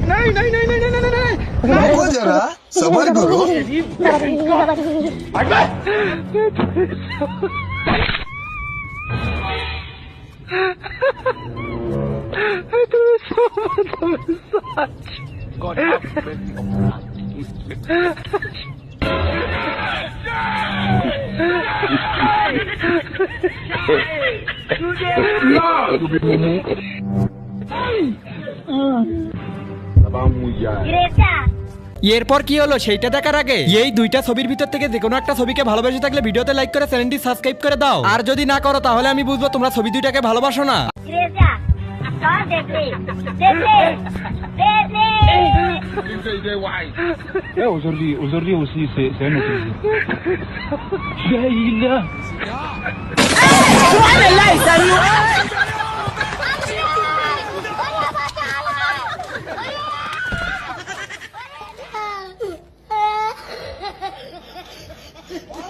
नहीं नहीं नहीं नहीं नहीं नहीं रुको जरा सबर करो। এরপর কি হলো সেইটা দেখার আগে এই দুইটা ছবির ভিতর থেকে যে কোনো একটা ছবিকে ভালোবেসে থাকলে ভিডিওতে লাইক করে চ্যানেলটি সাবস্ক্রাইব করে দাও। আর যদি না করো তাহলে আমি বুঝবো তোমরা ছবি দুইটাকে ভালোবাসো না। Aujourd'hui aussi, c'est un autre. Ha